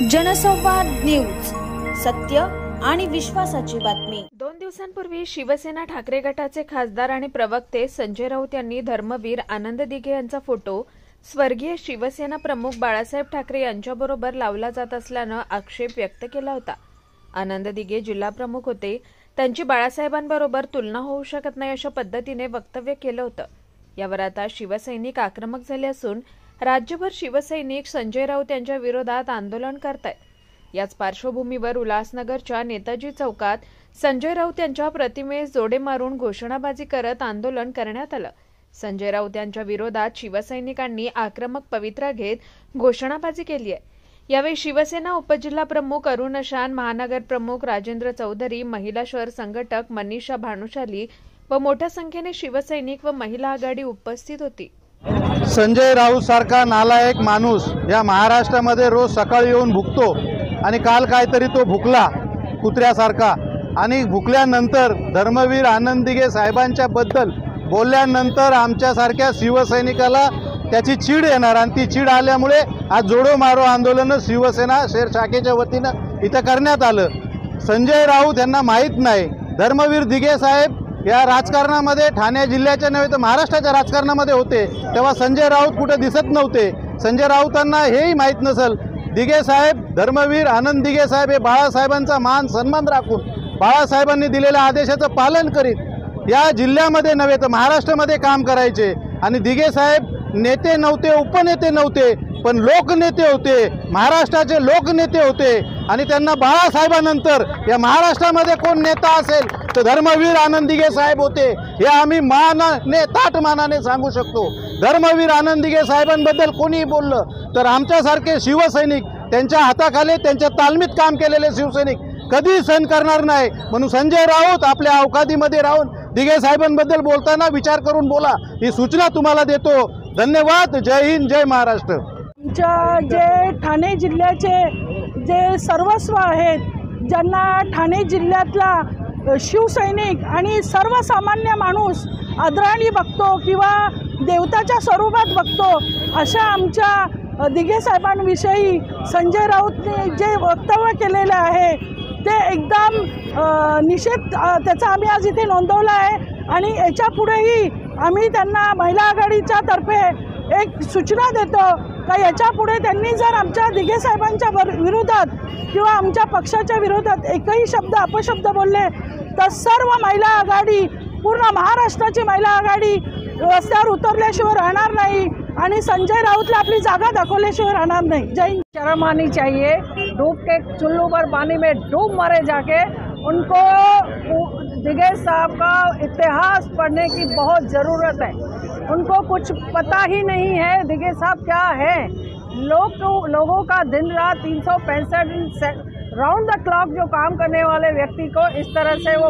जनसंवाद न्यूज, सत्य आणि विश्वासाची बातमी। 2 दिवसांपूर्वी शिवसेना ठाकरे गटाचे खासदार आणि प्रवक्ते संजय राऊत यांनी धर्मवीर आनंद दिघे यांचा फोटो स्वर्गीय शिवसेना प्रमुख बाळासाहेब ठाकरे यांच्याबरोबर लावला जात असल्याने आक्षेप व्यक्त केला होता। आनंद दिघे जिल्हा प्रमुख होते, त्यांची बाळासाहेबांबरोबर तुलना होऊ शकत नाही अशा पद्धतीने वक्तव्य केलं होतं। यावर आता शिवसैनिक आक्रमक झाले असून राज्यभर शिवसैनिक संजय राऊत यांच्या विरोधात आंदोलन करतायत। याच पार्श्वभूमीवर उल्हासनगरच्या नेताजी चौकात संजय राऊत यांच्या प्रतिमेस जोडे मारून घोषणाबाजी करत आंदोलन करण्यात आलं। संजय राऊत यांच्या विरोधात शिवसैनिकांनी आक्रमक पवित्रा घेत घोषणाबाजी केली आहे। यावेळी शिवसेना उपजिल्हा प्रमुख अरुण अशान, महानगर प्रमुख राजेंद्र चौधरी, महिला शहर संघटक मनीषा भानुशाली व मोठ्या संख्येने शिवसैनिक व महिला आघाडी उपस्थित होती। संजय राऊत सारखा नालायक माणूस या महाराष्ट्रामध्ये रोज सकाळी येऊन भुकतो आणि काल काहीतरी तो भुकला कुत्र्यासारखा आणि भुकल्यानंतर धर्मवीर आनंद दिघे साहेबांच्या बद्दल बोलल्यानंतर आमच्यासारख्या शिवसैनिकाला त्याची चीड येणार आणि ती चीड आल्यामुळे आज जोडो मारो आंदोलन शिवसेना शहर शाखेच्या वतीनं इथं करण्यात आलं। संजय राऊत यांना माहीत नाही धर्मवीर दिघे साहेब या राजकारणामध्ये ठाणे जिल्ह्याच्या नव्हे तर महाराष्ट्राच्या राजकारणामध्ये होते, तेव्हा संजय राऊत कुठे दिसत नव्हते। संजय राऊतांना हेही माहीत नसेल दिघे साहेब, धर्मवीर आनंद दिघे साहेब हे बाळासाहेबांचा मान सन्मान राखून बाळासाहेबांनी दिलेल्या आदेशाचं पालन करीत या जिल्ह्यामध्ये नव्हे तर महाराष्ट्रामध्ये काम करायचे। आणि दिघे साहेब नेते नव्हते, उपनेते नव्हते, पण लोकनेते होते, महाराष्ट्राचे लोकनेते होते आणि त्यांना बाळासाहेबांनंतर या महाराष्ट्रामध्ये कोण नेता असेल तर धर्मवीर आनंद दिघे साहेब होते, हे आम्ही मानाने ताट मानाने सांगू शकतो। धर्मवीर आनंद दिघे साहेबांबद्दल कोणीही बोललं तर आमच्यासारखे शिवसैनिक, त्यांच्या हाताखाली त्यांच्या तालमीत काम केलेले शिवसैनिक कधी सहन करणार नाही। म्हणून संजय राऊत आपल्या अवकादीमध्ये राहून दिघे साहेबांबद्दल बोलताना विचार करून बोला, ही सूचना तुम्हाला देतो। धन्यवाद। जय हिंद, जय महाराष्ट्र। जे ठाणे जिल्ह्याचे जे सर्वस्व आहेत, ज्यांना ठाणे जिल्ह्यातला शिवसैनिक आणि सर्वसामान्य माणूस आदराने बघतो किंवा देवताच्या स्वरूपात बघतो, अशा आमच्या दिघे साहेबांविषयी संजय राऊतने जे वक्तव्य केलेलं आहे ते एकदम निषेध त्याचा आम्ही आज इथे नोंदवला आहे। आणि याच्या पुढेही आम्ही त्यांना महिला आघाडीच्या तर्फे एक सूचना देतो का याच्या पुढे त्यांनी जर आमच्या दिघे साहेबांच्या विरोधात किंवा आमच्या पक्षाच्या विरोधात एकही शब्द अपशब्द बोलले तर सर्व महिला आघाडी, पूर्ण महाराष्ट्राची महिला आघाडी रस्त्यावर उतरल्याशिवाय राहणार नाही आणि संजय राऊतला अपनी जागा दाखवल्याशिवाय राहणार नहीं। जय हिंद। शर्म आनी चाहिए, डूब के चुल्लू पर पानी में डूब मरे जाके। उनको दिघे साहब का इतिहास पढ़ने की बहुत ज़रूरत है, उनको कुछ पता ही नहीं है दिघे साहब क्या है। लोगों का दिन रात 365 दिन राउंड द क्लॉक जो काम करने वाले व्यक्ति को इस तरह से वो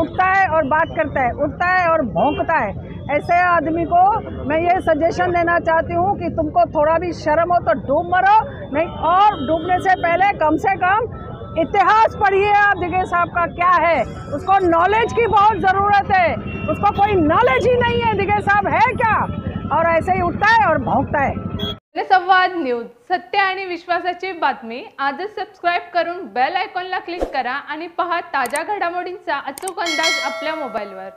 उठता है और बात करता है, उठता है और भौंकता है। ऐसे आदमी को मैं ये सजेशन देना चाहती हूँ कि तुमको थोड़ा भी शर्म हो तो डूब मरो नहीं, और डूबने से पहले कम से कम इतिहास पढ़िए आप दिघे साहब का क्या है। उसको नॉलेज की बहुत ज़रूरत है, उसको कोई नॉलेज ही नहीं है दिघे साहब है क्या, और ऐसे ही उठता है और भौंकता है। जनसंवाद न्यूज, सत्य आणि विश्वासाची बातमी। आजच सबस्क्राइब करून बेल आयकॉनला क्लिक करा आणि पहा ताज्या घडामोडींचा अचूक अंदाज आपल्या मोबाईलवर।